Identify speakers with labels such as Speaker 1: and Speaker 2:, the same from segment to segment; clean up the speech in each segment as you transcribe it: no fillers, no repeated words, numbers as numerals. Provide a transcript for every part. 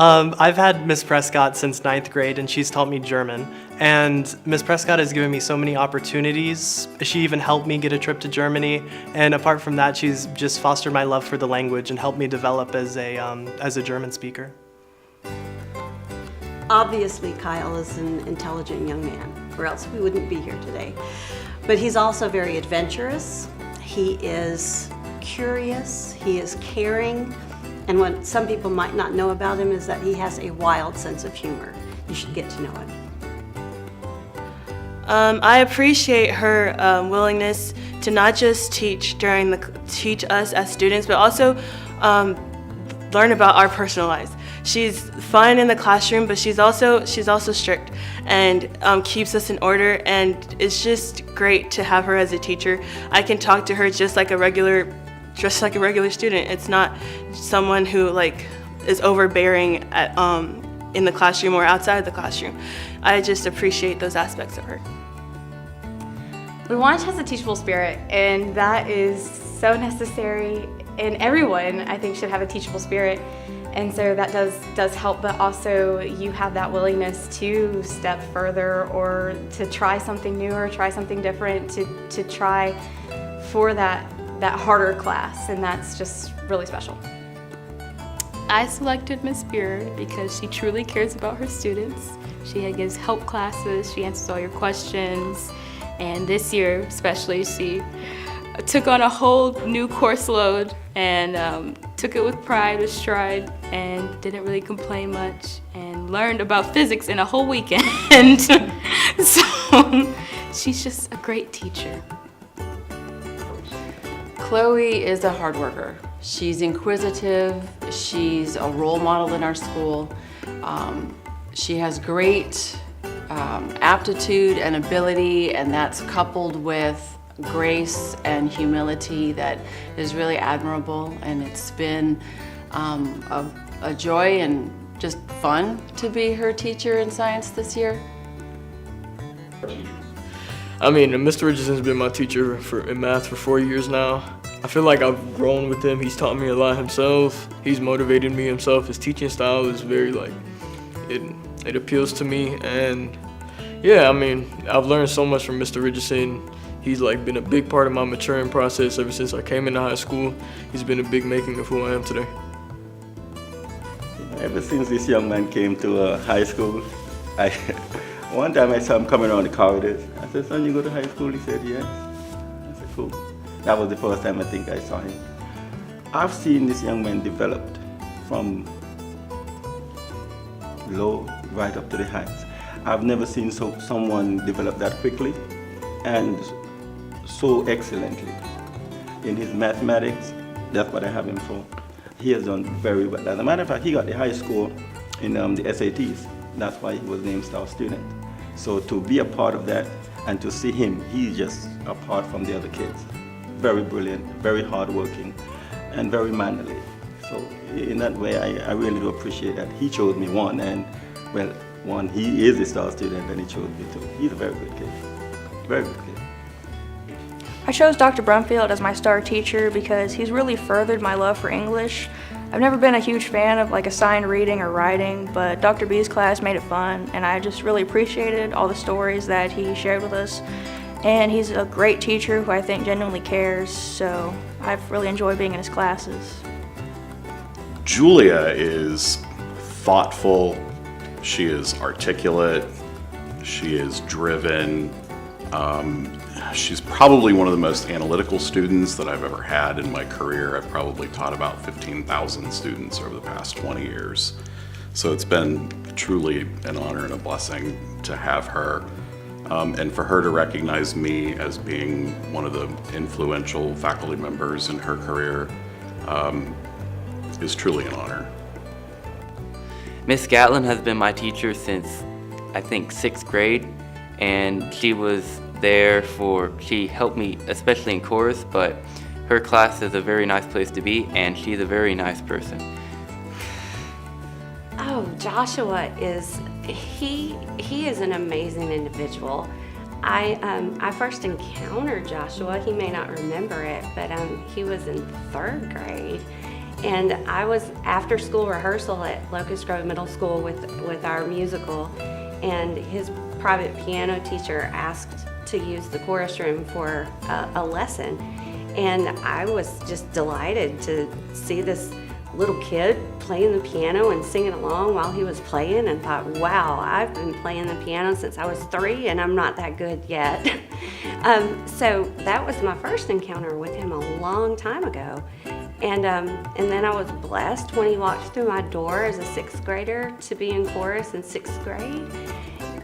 Speaker 1: I've had Miss Prescott since 9th grade, and she's taught me German. And Miss Prescott has given me so many opportunities. She even helped me get a trip to Germany. And apart from that, she's just fostered my love for the language and helped me develop as a German speaker.
Speaker 2: Obviously, Kyle is an intelligent young man, or else we wouldn't be here today. But he's also very adventurous. He is curious. He is caring. And what some people might not know about him is that he has a wild sense of humor. You should get to know him.
Speaker 3: I appreciate her willingness to not just teach us as students, but also learn about our personal lives. She's fun in the classroom, but she's also strict and keeps us in order. And it's just great to have her as a teacher. I can talk to her just like a regular student. It's not someone who is overbearing in the classroom or outside the classroom. I just appreciate those aspects of her.
Speaker 4: Louange has a teachable spirit, and that is so necessary. And everyone, I think, should have a teachable spirit. And so that does help, but also you have that willingness to step further or to try something new or try something different, to try for that harder class, and that's just really special.
Speaker 5: I selected Miss Beard because she truly cares about her students. She gives help classes, she answers all your questions, and this year especially she took on a whole new course load and took it with pride, with stride, and didn't really complain much, and learned about physics in a whole weekend. So she's just a great teacher.
Speaker 6: Chloe is a hard worker. She's inquisitive, she's a role model in our school. She has great aptitude and ability, and that's coupled with grace and humility that is really admirable, and it's been a joy and just fun to be her teacher in science this year.
Speaker 7: I mean, Mr. Richardson's been my teacher in math for 4 years now. I feel like I've grown with him. He's taught me a lot himself. He's motivated me himself. His teaching style is very it appeals to me. And yeah, I mean, I've learned so much from Mr. Richardson. He's been a big part of my maturing process ever since I came into high school. He's been a big making of who I am today.
Speaker 8: Ever since this young man came to high school, one time I saw him coming around the corridors. I said, "Son, you go to high school?" He said, "Yes." I said, "Cool." That was the first time I think I saw him. I've seen this young man developed from low right up to the heights. I've never seen someone develop that quickly and so excellently. In his mathematics, that's what I have him for. He has done very well. As a matter of fact, he got the high score in the SATs. That's why he was named star student. So to be a part of that and to see him, he's just apart from the other kids. Very brilliant, very hardworking, and very manly. So in that way, I really do appreciate that. He chose me, he is a star student, and he chose me too. He's a very good kid, very good kid.
Speaker 9: I chose Dr. Brumfield as my star teacher because he's really furthered my love for English. I've never been a huge fan of assigned reading or writing, but Dr. B's class made it fun, and I just really appreciated all the stories that he shared with us. And he's a great teacher who I think genuinely cares, so I've really enjoyed being in his classes.
Speaker 10: Julia is thoughtful, she is articulate, she is driven. She's probably one of the most analytical students that I've ever had in my career. I've probably taught about 15,000 students over the past 20 years. So it's been truly an honor and a blessing to have her. And for her to recognize me as being one of the influential faculty members in her career is truly an honor.
Speaker 11: Miss Gatlin has been my teacher since, I think, 6th grade, and she helped me, especially in chorus, but her class is a very nice place to be, and she's a very nice person.
Speaker 2: Oh, Joshua he is an amazing individual. I first encountered Joshua, he may not remember it, but he was in 3rd grade, And I was after school rehearsal at Locust Grove Middle School with our musical, and his private piano teacher asked to use the chorus room for a lesson. And I was just delighted to see this little kid playing the piano and singing along while he was playing, and thought, wow, I've been playing the piano since I was 3 and I'm not that good yet. So that was my first encounter with him a long time ago. And then I was blessed when he walked through my door as a 6th grader to be in chorus in 6th grade.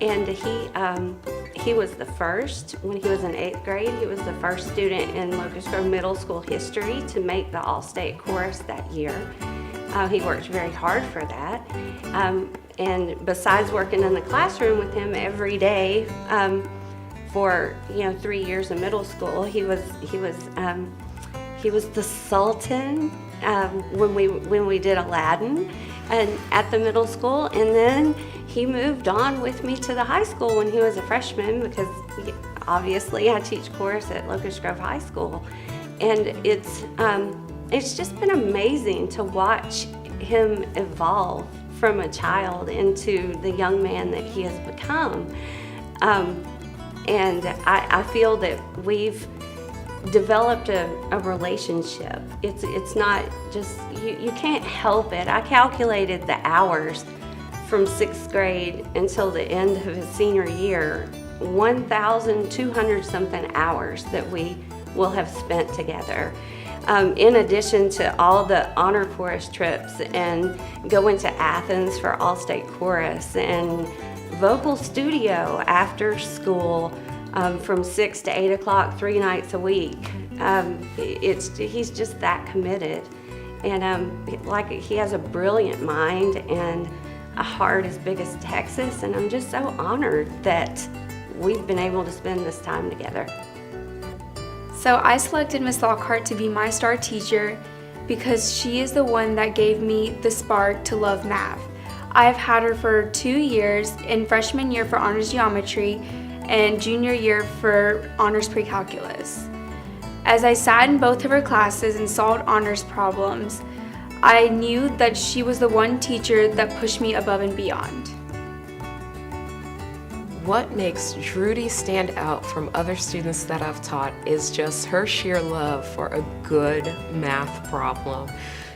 Speaker 2: And he was the first, when he was in 8th grade, he was the first student in Locust Grove Middle School history to make the all-state chorus that year. He worked very hard for that. And besides working in the classroom with him every day for 3 years in middle school, he was the Sultan when we did Aladdin and at the middle school, and then he moved on with me to the high school when he was a freshman, because obviously I teach chorus at Locust Grove High School, and it's just been amazing to watch him evolve from a child into the young man that he has become. And I feel that we've developed a relationship. It's not just, you can't help it. I calculated the hours from 6th grade until the end of his senior year, 1,200 something hours that we will have spent together. In addition to all the honor chorus trips and going to Athens for all-state chorus and vocal studio after school, from 6 to 8 o'clock, 3 nights a week. He's just that committed. And he has a brilliant mind and a heart as big as Texas, and I'm just so honored that we've been able to spend this time together.
Speaker 12: So I selected Miss Lockhart to be my star teacher because she is the one that gave me the spark to love math. I've had her for 2 years, in freshman year for honors geometry and junior year for honors pre-calculus. As I sat in both of her classes and solved honors problems, I knew that she was the one teacher that pushed me above and beyond.
Speaker 13: What makes Dhruti stand out from other students that I've taught is just her sheer love for a good math problem.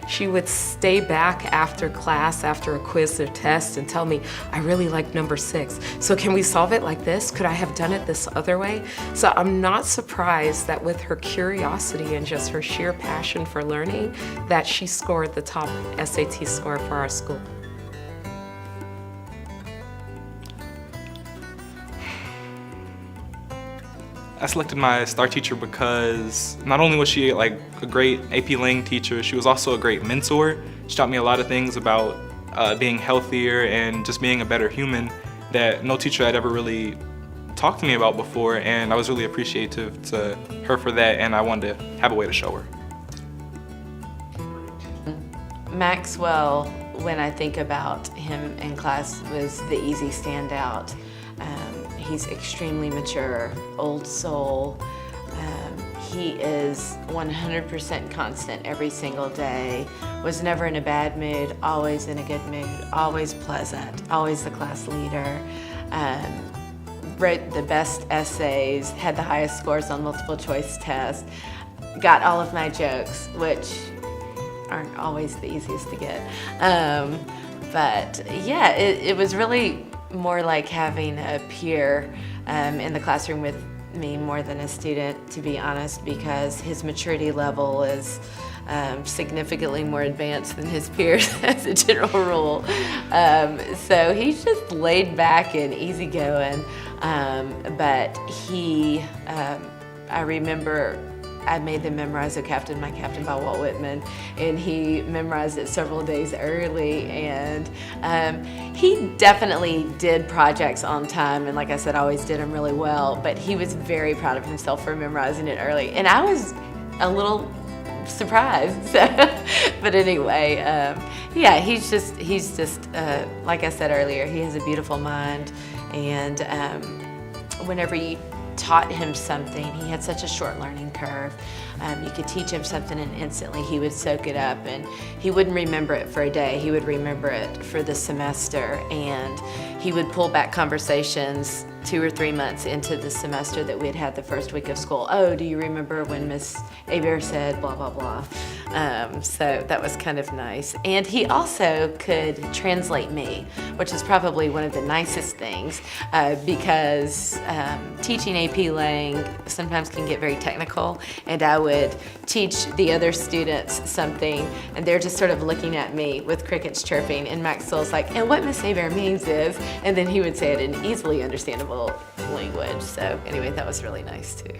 Speaker 13: She would stay back after class, after a quiz or test, and tell me, I really like number 6. So can we solve it like this? Could I have done it this other way? So I'm not surprised that with her curiosity and just her sheer passion for learning, that she scored the top SAT score for our school.
Speaker 14: I selected my star teacher because not only was she like a great AP Lang teacher, she was also a great mentor. She taught me a lot of things about being healthier and just being a better human that no teacher had ever really talked to me about before, and I was really appreciative to her for that, and I wanted to have a way to show her.
Speaker 6: Maxwell, when I think about him in class, was the easy standout. He's extremely mature, old soul. He is 100% constant every single day, was never in a bad mood, always in a good mood, always pleasant, always the class leader. Wrote the best essays, had the highest scores on multiple choice tests, got all of my jokes, which aren't always the easiest to get. But yeah, it was really more like having a peer in the classroom with me more than a student, to be honest, because his maturity level is significantly more advanced than his peers as a general rule. So he's just laid back and easygoing, but he, I remember I made them memorize "O Captain, My Captain" by Walt Whitman, and he memorized it several days early, and he definitely did projects on time, and like I said, always did them really well, but he was very proud of himself for memorizing it early, and I was a little surprised. But anyway, yeah, he's just like I said earlier, he has a beautiful mind, and whenever you
Speaker 15: taught him something, he had such a short learning curve. You could teach him something and instantly he would soak it up, and he wouldn't remember it for a day, he would remember it for the semester, and he would pull back conversations 2 or 3 months into the semester that we had had the first week of school. Oh, do you remember when Miss Eyoel said blah, blah, blah? So that was kind of nice. And he also could translate me, which is probably one of the nicest things because teaching AP Lang sometimes can get very technical, and I would teach the other students something and they're just sort of looking at me with crickets chirping, and Maxwell's like, and what Miss Eyoel means is, and then he would say it in easily understandable language. So anyway, that was really nice too.